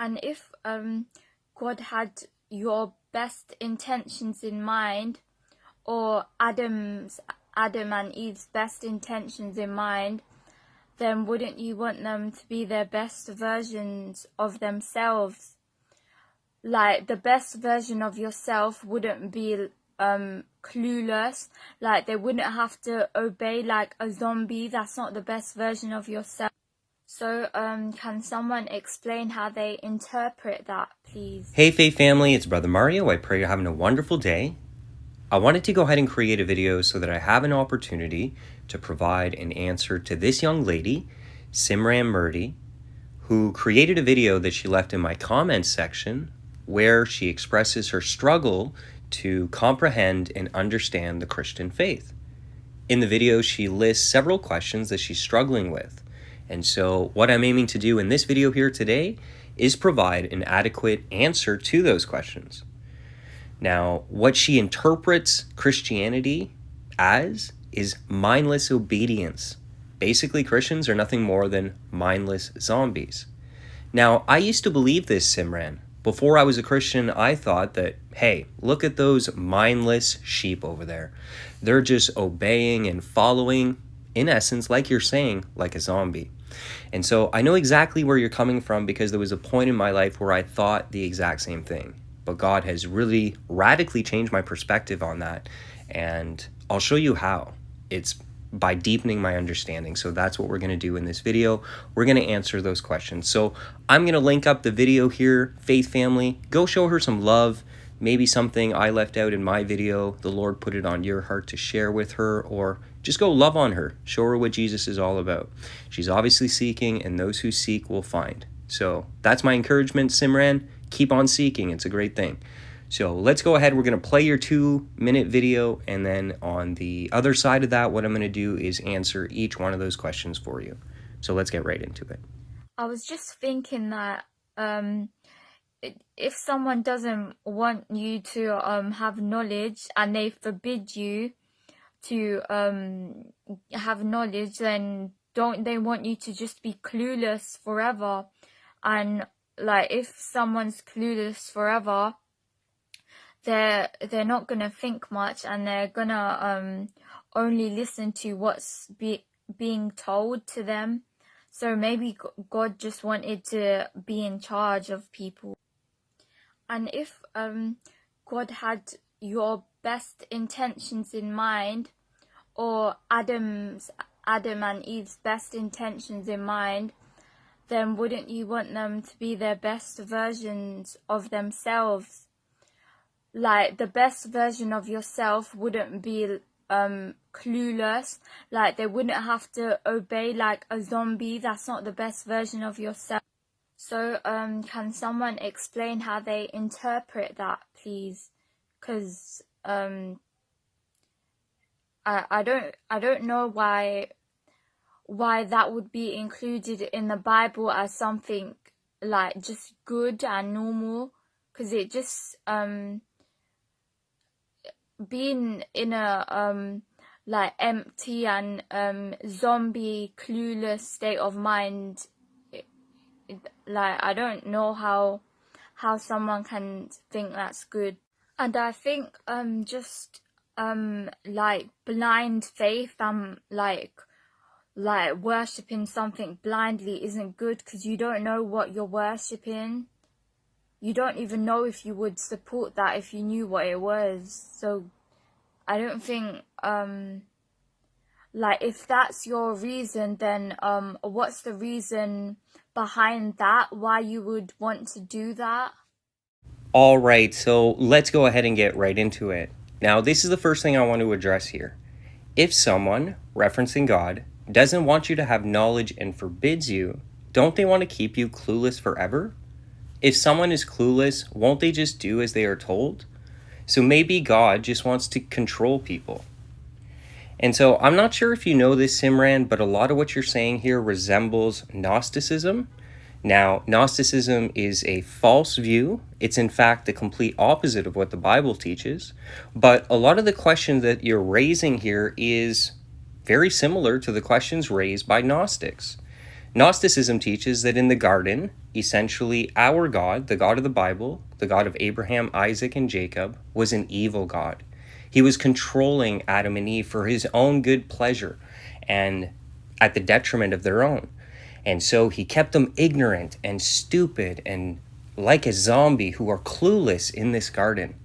And if God had your best intentions in mind, or Adam and Eve's best intentions in mind, then wouldn't you want them to be their best versions of themselves? Like, the best version of yourself wouldn't be clueless. Like, they wouldn't have to obey like a zombie. That's not the best version of yourself. So can someone explain how they interpret that, please? Hey Faith family, it's Brother Mario. I pray you're having a wonderful day. I wanted to go ahead and create a video so that I have an opportunity to provide an answer to this young lady, Simran Murdy, who created a video that she left in my comments section where she expresses her struggle to comprehend and understand the Christian faith. In the video, she lists several questions that she's struggling with. And so what I'm aiming to do in this video here today is provide an adequate answer to those questions. Now, what she interprets Christianity as is mindless obedience. Basically, Christians are nothing more than mindless zombies. Now, I used to believe this, Simran. Before I was a Christian, I thought that, hey, look at those mindless sheep over there. They're just obeying and following, in essence, like you're saying, like a zombie. And so I know exactly where you're coming from, because there was a point in my life where I thought the exact same thing. But God has really radically changed my perspective on that. And I'll show you how. It's by deepening my understanding. So that's what we're going to do in this video. We're going to answer those questions. So I'm going to link up the video here. Faith family, go show her some love. Maybe something I left out in my video, the Lord put it on your heart to share with her, or just go love on her. Show her what Jesus is all about. She's obviously seeking, and those who seek will find. So that's my encouragement, Simran. Keep on seeking. It's a great thing. So let's go ahead. We're going to play your 2-minute video, and then on the other side of that, what I'm going to do is answer each one of those questions for you. So let's get right into it. I was just thinking that if someone doesn't want you to have knowledge, and they forbid you to have knowledge, then don't they want you to just be clueless forever? And like, if someone's clueless forever, they're not gonna think much, and they're gonna only listen to what's being told to them. So maybe God just wanted to be in charge of people. And if God had your best intentions in mind, or Adam and Eve's best intentions in mind, then wouldn't you want them to be their best versions of themselves? Like, the best version of yourself wouldn't be clueless. Like, they wouldn't have to obey like a zombie. That's not the best version of yourself. So can someone explain how they interpret that, please? Because I don't know why that would be included in the Bible as something like just good and normal, because it just being in a like empty and zombie clueless state of mind, like, I don't know how someone can think that's good. And I think just like blind faith and like worshipping something blindly isn't good, because you don't know what you're worshipping. You don't even know if you would support that if you knew what it was. So I don't think like, if that's your reason, then what's the reason behind that, why you would want to do that? All right, so let's go ahead and get right into it. Now, this is the first thing I want to address here. If someone, referencing God, doesn't want you to have knowledge and forbids you, don't they want to keep you clueless forever? If someone is clueless, won't they just do as they are told? So maybe God just wants to control people. And so I'm not sure if you know this, Simran, but a lot of what you're saying here resembles Gnosticism. Now, Gnosticism is a false view. It's in fact the complete opposite of what the Bible teaches. But a lot of the questions that you're raising here is very similar to the questions raised by Gnostics. Gnosticism teaches that in the garden, essentially our God, the God of the Bible, the God of Abraham, Isaac, and Jacob, was an evil God. He was controlling Adam and Eve for his own good pleasure and at the detriment of their own. And so he kept them ignorant and stupid and like a zombie who are clueless in this garden.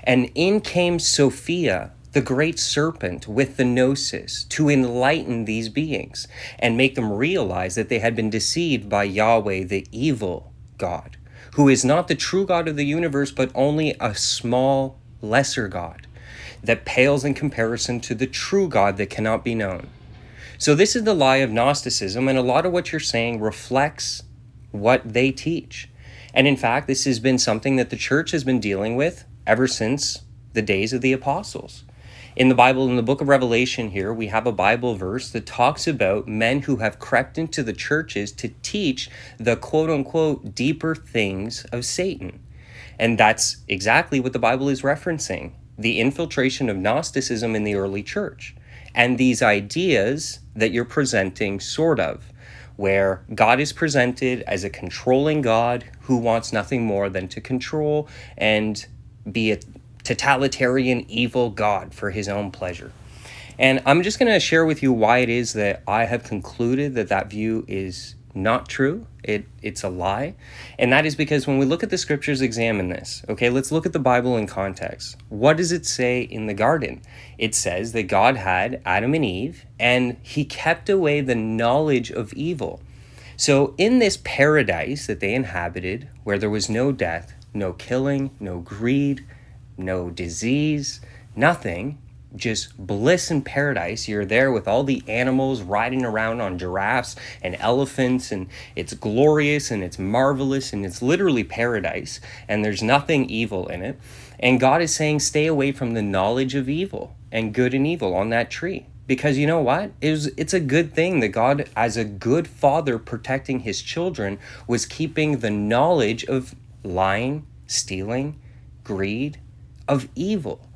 And in came Sophia, the great serpent, with the gnosis to enlighten these beings and make them realize that they had been deceived by Yahweh, the evil God, who is not the true God of the universe, but only a small, lesser God that pales in comparison to the true God that cannot be known. So this is the lie of Gnosticism, and a lot of what you're saying reflects what they teach. And in fact, this has been something that the church has been dealing with ever since the days of the apostles. In the Bible, in the book of Revelation here, we have a Bible verse that talks about men who have crept into the churches to teach the quote-unquote deeper things of Satan. And that's exactly what the Bible is referencing, the infiltration of Gnosticism in the early church. And these ideas that you're presenting, sort of, where God is presented as a controlling God who wants nothing more than to control and be a totalitarian evil God for his own pleasure. And I'm just going to share with you why it is that I have concluded that that view is not true. It's a lie. And that is because when we look at the scriptures, examine this. Okay, let's look at the Bible in context. What does it say in the garden? It says that God had Adam and Eve, and he kept away the knowledge of evil. So in this paradise that they inhabited, where there was no death, no killing, no greed, no disease, nothing, just bliss and paradise. You're there with all the animals riding around on giraffes and elephants, and it's glorious and it's marvelous and it's literally paradise, and there's nothing evil in it. And God is saying, stay away from the knowledge of evil and good and evil on that tree. Because you know what? It's a good thing that God, as a good father protecting his children, was keeping the knowledge of lying, stealing, greed, of evil.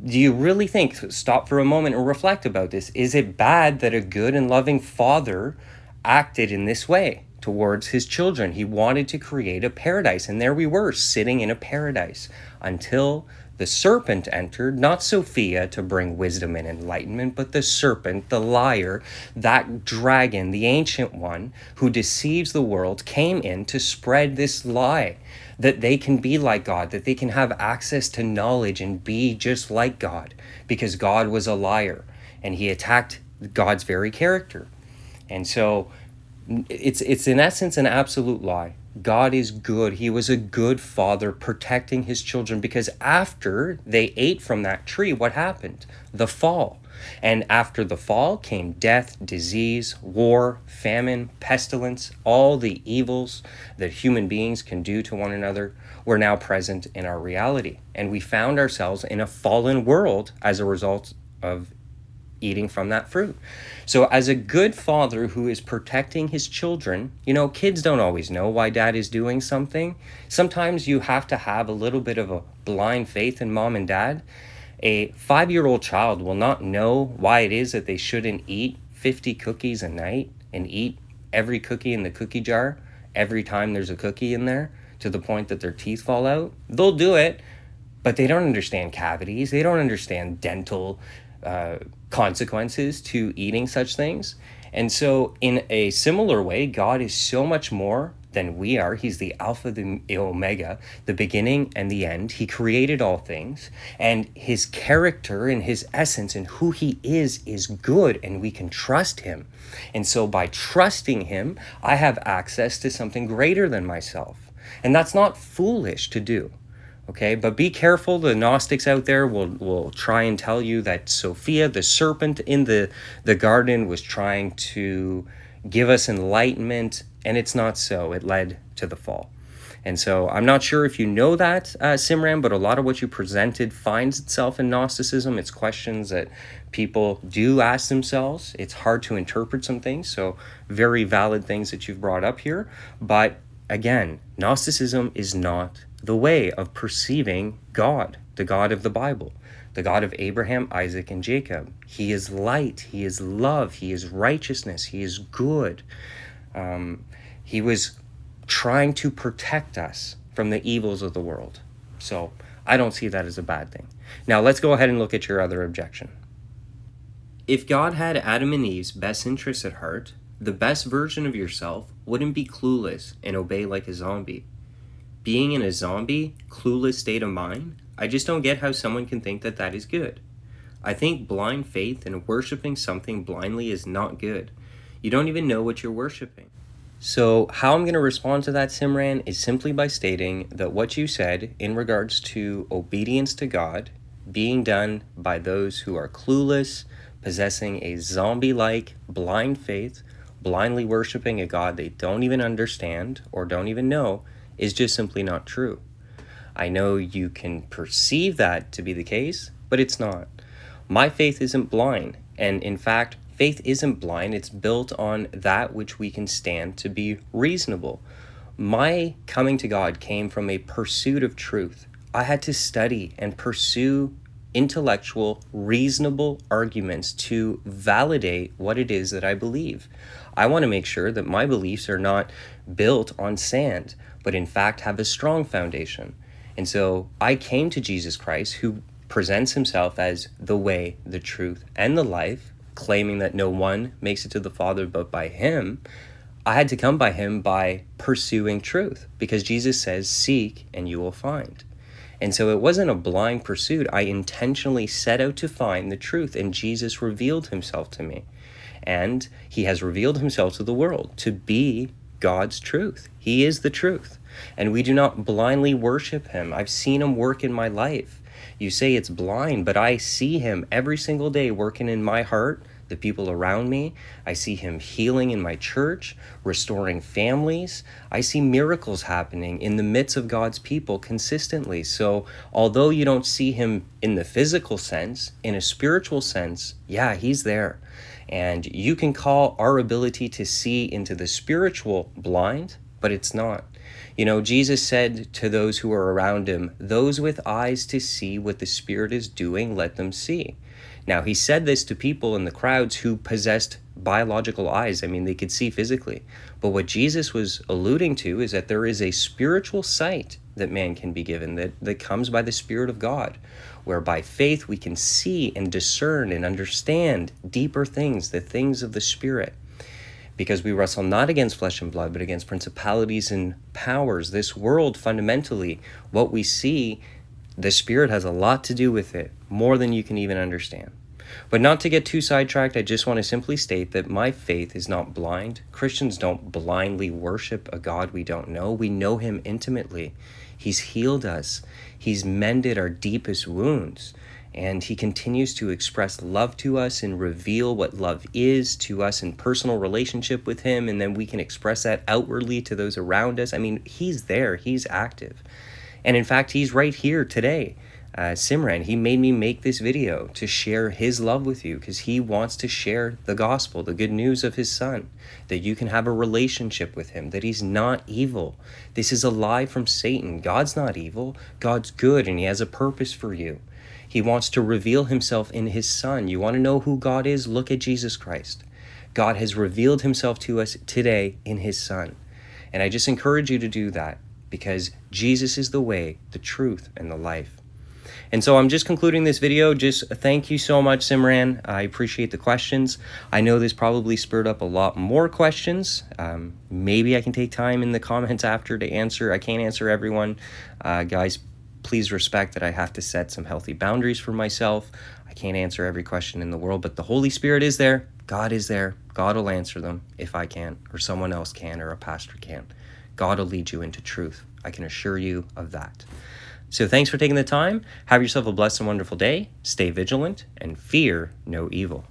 Do you really think, stop for a moment and reflect about this, is it bad that a good and loving father acted in this way towards his children? He wanted to create a paradise, and there we were, sitting in a paradise, until the serpent entered, not Sophia to bring wisdom and enlightenment, but the serpent, the liar, that dragon, the ancient one who deceives the world, came in to spread this lie that they can be like God, that they can have access to knowledge and be just like God, because God was a liar and he attacked God's very character. And so it's in essence an absolute lie. God is good. He was a good father protecting his children, because after they ate from that tree, what happened? The fall. And after the fall came death, disease, war, famine, pestilence. All the evils that human beings can do to one another were now present in our reality. And we found ourselves in a fallen world as a result of eating from that fruit. So as a good father who is protecting his children, you know, kids don't always know why dad is doing something. Sometimes you have to have a little bit of a blind faith in mom and dad. A 5-year-old child will not know why it is that they shouldn't eat 50 cookies a night and eat every cookie in the cookie jar every time there's a cookie in there, to the point that their teeth fall out. They'll do it, but they don't understand cavities. They don't understand dental consequences to eating such things. And so in a similar way, God is so much more than we are. He's the Alpha, the Omega, the beginning and the end. He created all things, and his character and his essence and who he is good, and we can trust him. And so by trusting him, I have access to something greater than myself. And that's not foolish to do. Okay, but be careful. The Gnostics out there will try and tell you that Sophia, the serpent in the garden, was trying to give us enlightenment, and it's not so. It led to the fall. And so I'm not sure if you know that, Simran, but a lot of what you presented finds itself in Gnosticism. It's questions that people do ask themselves. It's hard to interpret some things, so very valid things that you've brought up here. But again, Gnosticism is not the way of perceiving God, the God of the Bible, the God of Abraham, Isaac, and Jacob. He is light, he is love, he is righteousness, he is good. He was trying to protect us from the evils of the world. So I don't see that as a bad thing. Now let's go ahead and look at your other objection. If God had Adam and Eve's best interests at heart, the best version of yourself wouldn't be clueless and obey like a zombie. Being in a zombie, clueless state of mind, I just don't get how someone can think that that is good. I think blind faith and worshiping something blindly is not good. You don't even know what you're worshiping. So how I'm going to respond to that, Simran, is simply by stating that what you said in regards to obedience to God being done by those who are clueless, possessing a zombie-like blind faith, blindly worshiping a God they don't even understand or don't even know, is just simply not true. I know you can perceive that to be the case, but it's not. My faith isn't blind, and in fact, faith isn't blind. It's built on that which we can stand to be reasonable. My coming to God came from a pursuit of truth. I had to study and pursue intellectual, reasonable arguments to validate what it is that I believe. I want to make sure that my beliefs are not built on sand, but in fact have a strong foundation. And so I came to Jesus Christ, who presents himself as the way, the truth, and the life, claiming that no one makes it to the Father but by him. I had to come by him by pursuing truth, because Jesus says, seek and you will find. And so it wasn't a blind pursuit. I intentionally set out to find the truth, and Jesus revealed himself to me. And he has revealed himself to the world to be God's truth. He is the truth. And we do not blindly worship him. I've seen him work in my life. You say it's blind, but I see him every single day working in my heart, the people around me. I see him healing in my church, restoring families. I see miracles happening in the midst of God's people consistently. So although you don't see him in the physical sense, in a spiritual sense, yeah, he's there. And you can call our ability to see into the spiritual blind, but it's not. You know, Jesus said to those who were around him, those with eyes to see what the Spirit is doing, let them see. Now, he said this to people in the crowds who possessed biological eyes. I mean, they could see physically. But what Jesus was alluding to is that there is a spiritual sight that man can be given that comes by the Spirit of God, where by faith we can see and discern and understand deeper things, the things of the Spirit. Because we wrestle not against flesh and blood, but against principalities and powers. This world, fundamentally, what we see, the Spirit has a lot to do with it, more than you can even understand. But not to get too sidetracked, I just want to simply state that my faith is not blind. Christians don't blindly worship a God we don't know. We know him intimately. He's healed us. He's mended our deepest wounds. And he continues to express love to us and reveal what love is to us in personal relationship with him. And then we can express that outwardly to those around us. I mean, he's there. He's active. And in fact, he's right here today. Simran, he made me make this video to share his love with you because he wants to share the gospel, the good news of his son, that you can have a relationship with him, that he's not evil. This is a lie from Satan. God's not evil. God's good, and he has a purpose for you. He wants to reveal himself in his son. You want to know who God is? Look at Jesus Christ. God has revealed himself to us today in his son. And I just encourage you to do that because Jesus is the way, the truth, and the life. And so I'm just concluding this video. Just thank you so much, Simran. I appreciate the questions. I know this probably spurred up a lot more questions. Maybe I can take time in the comments after to answer. I can't answer everyone. Guys, please respect that I have to set some healthy boundaries for myself. I can't answer every question in the world, but the Holy Spirit is there. God is there. God will answer them if I can, or someone else can, or a pastor can. God will lead you into truth. I can assure you of that. So thanks for taking the time. Have yourself a blessed and wonderful day. Stay vigilant and fear no evil.